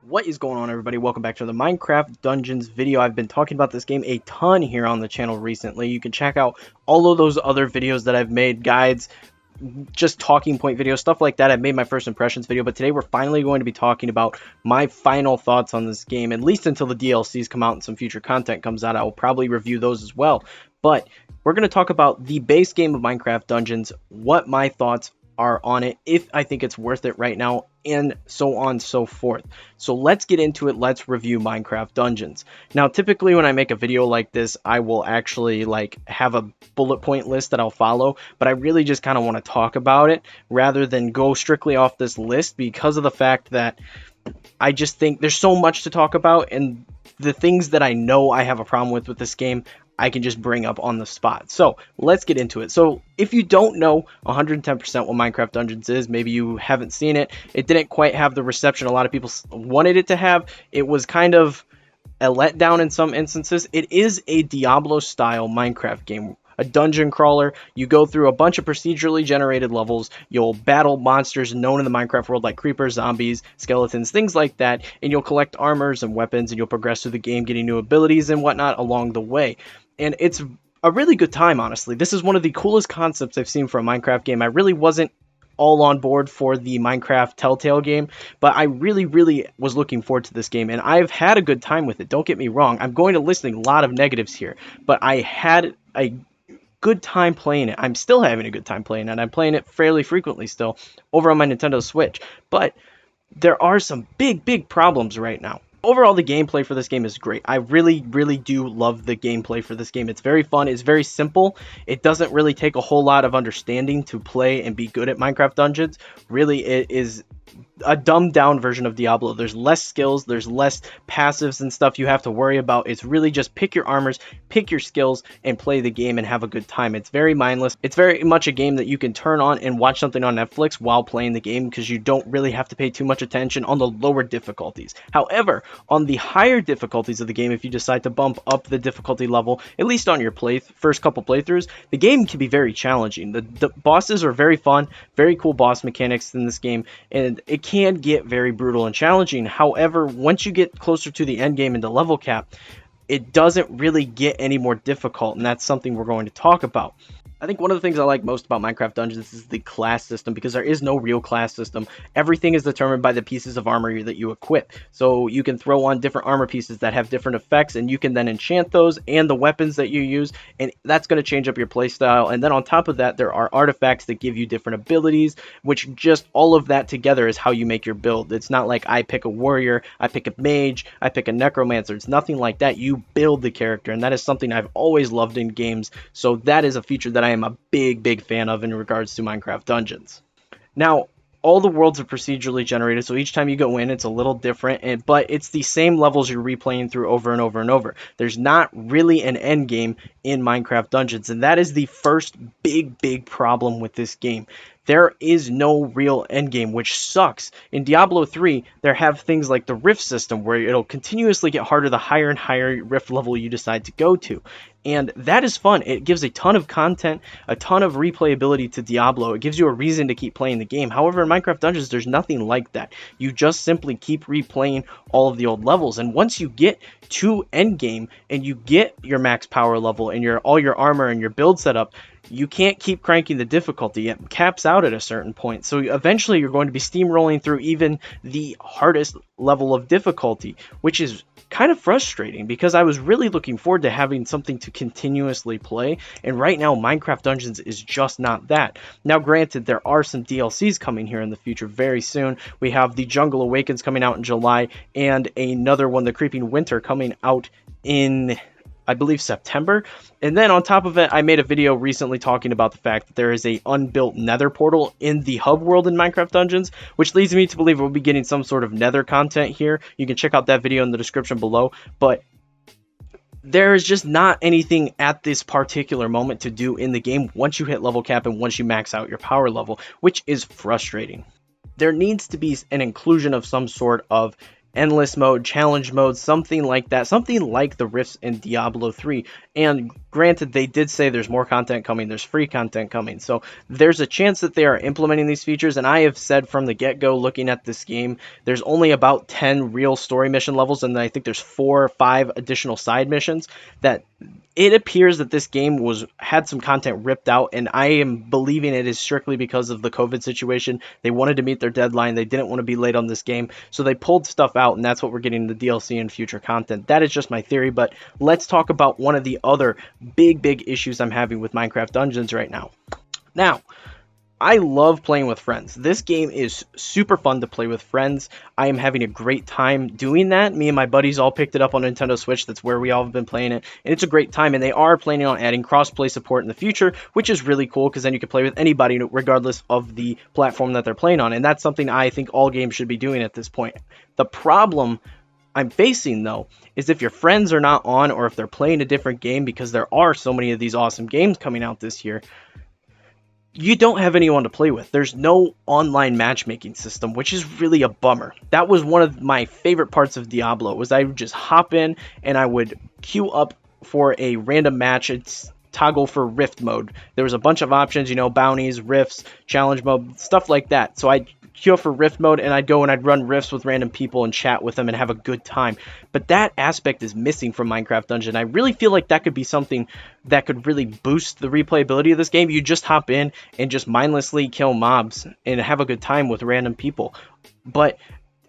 What is going on, everybody? Welcome back to the Minecraft Dungeons video. I've been talking about this game a ton here on the channel recently. You can check out all of those other videos that I've made, guides, just talking point videos, stuff like that. I made my first impressions video, but today we're finally going to be talking about my final thoughts on this game, at least until the DLCs come out and some future content comes out. I will probably review those as well, but we're going to talk about the base game of Minecraft Dungeons, what my thoughts are on it, if I think it's worth it right now, and so on and so forth. So let's get into it. Let's review Minecraft Dungeons. Now, typically when I make a video like this, I will actually have a bullet point list that I'll follow, but I really just kind of want to talk about it rather than go strictly off this list, because of the fact that I just think there's so much to talk about, and the things that I know I have a problem with this game, I can just bring up on the spot. So let's get into it. So if you don't know 110% what Minecraft Dungeons is, maybe you haven't seen it, it didn't quite have the reception a lot of people wanted it to have. It was kind of a letdown in some instances. It is a Diablo style Minecraft game, a dungeon crawler. You go through a bunch of procedurally generated levels. You'll battle monsters known in the Minecraft world like creepers, zombies, skeletons, things like that, and you'll collect armors and weapons, and you'll progress through the game getting new abilities and whatnot along the way. And it's a really good time, honestly. This is one of the coolest concepts I've seen for a Minecraft game. I really wasn't all on board for the Minecraft Telltale game, but I really was looking forward to this game, and I've had a good time with it. Don't get me wrong. I'm going to list a lot of negatives here, but I had a good time playing it. I'm still having a good time playing it. I'm playing it fairly frequently still over on my Nintendo Switch, but there are some big problems right now. Overall, the gameplay for this game is great. I really do love the gameplay for this game. It's very fun. It's very simple. It doesn't really take a whole lot of understanding to play and be good at Minecraft Dungeons. Really, it is a dumbed down version of Diablo. There's less skills, there's less passives and stuff you have to worry about. It's really just pick your armors, pick your skills, and play the game and have a good time. It's very mindless. It's very much a game that you can turn on and watch something on Netflix while playing the game, because you don't really have to pay too much attention on the lower difficulties. However, on the higher difficulties of the game, if you decide to bump up the difficulty level, at least on your first couple playthroughs, the game can be very challenging. The bosses are very fun, very cool boss mechanics in this game, and it can get very brutal and challenging. However, once you get closer to the end game and the level cap, it doesn't really get any more difficult, and that's something we're going to talk about. I think one of the things I like most about Minecraft Dungeons is the class system, because there is no real class system. Everything is determined by the pieces of armor that you equip. So you can throw on different armor pieces that have different effects, and you can then enchant those and the weapons that you use, and that's going to change up your playstyle. And then on top of that, there are artifacts that give you different abilities, which just all of that together is how you make your build. It's not like I pick a warrior, I pick a mage, I pick a necromancer. It's nothing like that. You build the character, and that is something I've always loved in games. So that is a feature that I am a big fan of in regards to Minecraft Dungeons. Now, all the worlds are procedurally generated, so each time you go in, it's a little different, but it's the same levels you're replaying through over and over. There's not really an end game in Minecraft Dungeons, and that is the first big problem with this game. There is no real end game, which sucks. In Diablo 3, there have things like the rift system, where it'll continuously get harder the higher and higher rift level you decide to go to. And that is fun. It gives a ton of content, a ton of replayability to Diablo. It gives you a reason to keep playing the game. However, in Minecraft Dungeons, there's nothing like that. You just simply keep replaying all of the old levels. And once you get to endgame and you get your max power level and all your armor and your build setup, you can't keep cranking the difficulty. It caps out at a certain point. So eventually you're going to be steamrolling through even the hardest level of difficulty, which is kind of frustrating, because I was really looking forward to having something to continuously play, and right now Minecraft Dungeons is just not that. Now, granted, there are some DLCs coming here in the future very soon. We have the Jungle Awakens coming out in July, and another one, the Creeping Winter, coming out in, I believe, September. And then on top of it, I made a video recently talking about the fact that there is a unbuilt nether portal in the hub world in Minecraft Dungeons, which leads me to believe we'll be getting some sort of nether content here. You can check out that video in the description below, but there is just not anything at this particular moment to do in the game once you hit level cap and once you max out your power level, which is frustrating. There needs to be an inclusion of some sort of endless mode, challenge mode, something like that, something like the rifts in Diablo 3. And granted, they did say there's more content coming, there's free content coming, so there's a chance that they are implementing these features. And I have said from the get-go, looking at this game, there's only about 10 real story mission levels, and I think there's 4 or 5 additional side missions. That it appears that this game had some content ripped out, and I am believing it is strictly because of the COVID situation. They wanted to meet their deadline. They didn't want to be late on this game, so they pulled stuff out, and that's what we're getting in the DLC and future content. That is just my theory, but let's talk about one of the other big issues I'm having with Minecraft Dungeons right now. Now, I love playing with friends. This game is super fun to play with friends. I am having a great time doing that. Me and my buddies all picked it up on Nintendo Switch. That's where we all have been playing it. And it's a great time. And they are planning on adding cross-play support in the future, which is really cool because then you can play with anybody regardless of the platform that they're playing on. And that's something I think all games should be doing at this point. The problem I'm facing, though, is if your friends are not on, or if they're playing a different game, because there are so many of these awesome games coming out this year, you don't have anyone to play with. There's no online matchmaking system, which is really a bummer. That was one of my favorite parts of Diablo, was I would just hop in and I would queue up for a random match. It's toggle for rift mode. There was a bunch of options, you know, bounties, rifts, challenge mode, stuff like that. So I'd queue up for rift mode, and I'd go and I'd run rifts with random people and chat with them and have a good time. But that aspect is missing from Minecraft Dungeon. I really feel like that could be something that could really boost the replayability of this game. You just hop in and just mindlessly kill mobs and have a good time with random people. But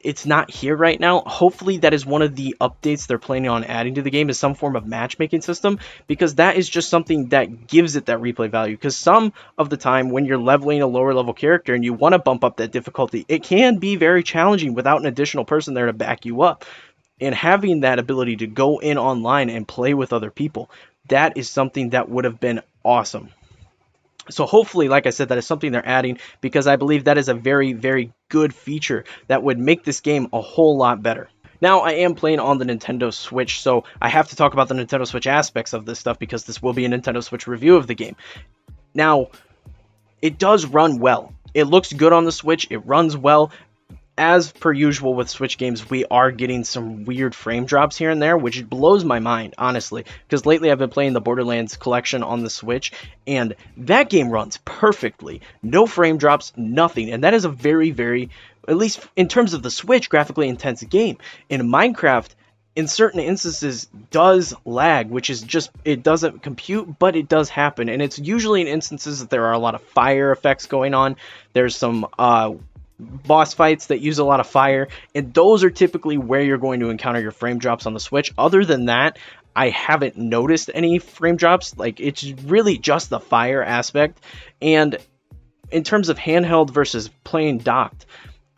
it's not here right now. Hopefully that is one of the updates they're planning on adding to the game, is some form of matchmaking system, because that is just something that gives it that replay value. Because some of the time when you're leveling a lower level character and you want to bump up that difficulty, it can be very challenging without an additional person there to back you up. And having that ability to go in online and play with other people, that is something that would have been awesome. So hopefully, like I said, that is something they're adding, because I believe that is a very good feature that would make this game a whole lot better. Now, I am playing on the Nintendo Switch, so I have to talk about the Nintendo Switch aspects of this stuff, because this will be a Nintendo Switch review of the game. Now, it does run well. It looks good on the Switch. It runs well. As per usual with Switch games, we are getting some weird frame drops here and there, which blows my mind, honestly, because lately I've been playing the Borderlands collection on the Switch, and that game runs perfectly. No frame drops, nothing, and that is a very, at least in terms of the Switch, graphically intense game. In Minecraft, in certain instances, does lag, which is just, it doesn't compute, but it does happen, and it's usually in instances that there are a lot of fire effects going on. There's some boss fights that use a lot of fire, and those are typically where you're going to encounter your frame drops on the Switch. Other than that, I haven't noticed any frame drops. Like, it's really just the fire aspect. And in terms of handheld versus playing docked,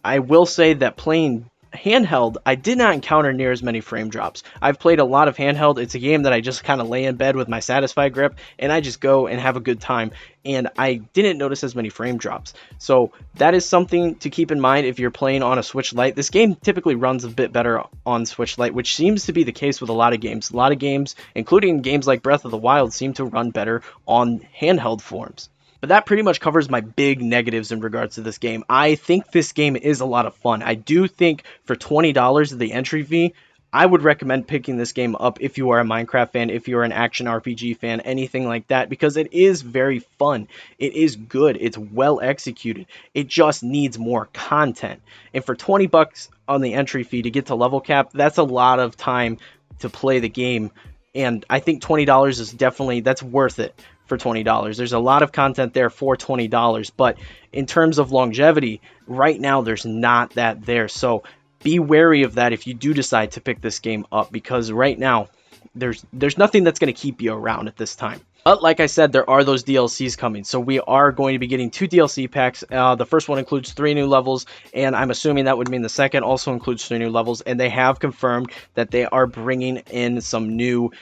I will say that playing handheld, I did not encounter near as many frame drops. I've played a lot of handheld. It's a game that I just kind of lay in bed with my Satisfy grip, and I just go and have a good time, and I didn't notice as many frame drops. So that is something to keep in mind if you're playing on a Switch Lite. This game typically runs a bit better on Switch Lite, which seems to be the case with a lot of games. A lot of games, including games like Breath of the Wild, seem to run better on handheld forms. But that pretty much covers my big negatives in regards to this game. I think this game is a lot of fun. I do think for $20 of the entry fee, I would recommend picking this game up if you are a Minecraft fan, if you're an action RPG fan, anything like that, because it is very fun. It is good. It's well executed. It just needs more content. And for 20 bucks on the entry fee to get to level cap, that's a lot of time to play the game. And I think $20 is definitely, that's worth it. For $20. There's a lot of content there for $20, but in terms of longevity, right now there's not that there. So be wary of that if you do decide to pick this game up, because right now there's nothing that's going to keep you around at this time. But like I said, there are those DLCs coming, so we are going to be getting 2 DLC packs. The first one includes 3 new levels, and I'm assuming that would mean the second also includes 3 new levels, and they have confirmed that they are bringing in some new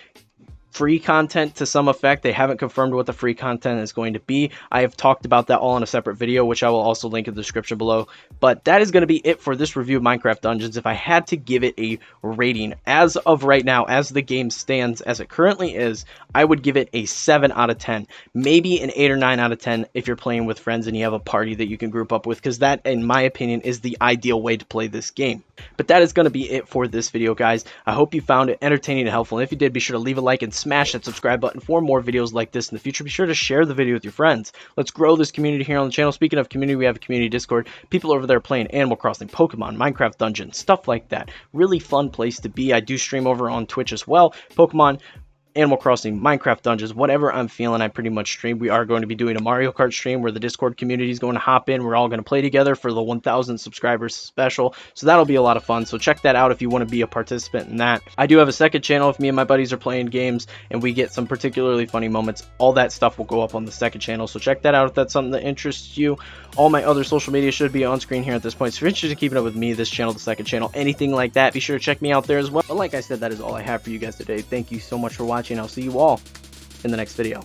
free content to some effect. They haven't confirmed what the free content is going to be. I have talked about that all in a separate video, which I will also link in the description below. But that is going to be it for this review of Minecraft Dungeons. If I had to give it a rating, as of right now, as the game stands, as it currently is, I would give it a 7 out of 10. Maybe an 8 or 9 out of 10 if you're playing with friends and you have a party that you can group up with, because that, in my opinion, is the ideal way to play this game. But that is going to be it for this video, guys. I hope you found it entertaining and helpful. And if you did, be sure to leave a like and smash that subscribe button for more videos like this in the future. Be sure to share the video with your friends. Let's grow this community here on the channel. Speaking of community, we have a community Discord. People over there playing Animal Crossing, Pokemon, Minecraft Dungeons, stuff like that. Really fun place to be. I do stream over on Twitch as well. Pokemon, Animal Crossing, Minecraft Dungeons, whatever I'm feeling, I pretty much stream. We are going to be doing a Mario Kart stream where the Discord community is going to hop in. We're all going to play together for the 1,000 subscribers special. So that'll be a lot of fun. So check that out if you want to be a participant in that. I do have a second channel if me and my buddies are playing games and we get some particularly funny moments. All that stuff will go up on the second channel. So check that out if that's something that interests you. All my other social media should be on screen here at this point. So if you're interested in keeping up with me, this channel, the second channel, anything like that, be sure to check me out there as well. But like I said, that is all I have for you guys today. Thank you so much for watching. I'll see you all in the next video.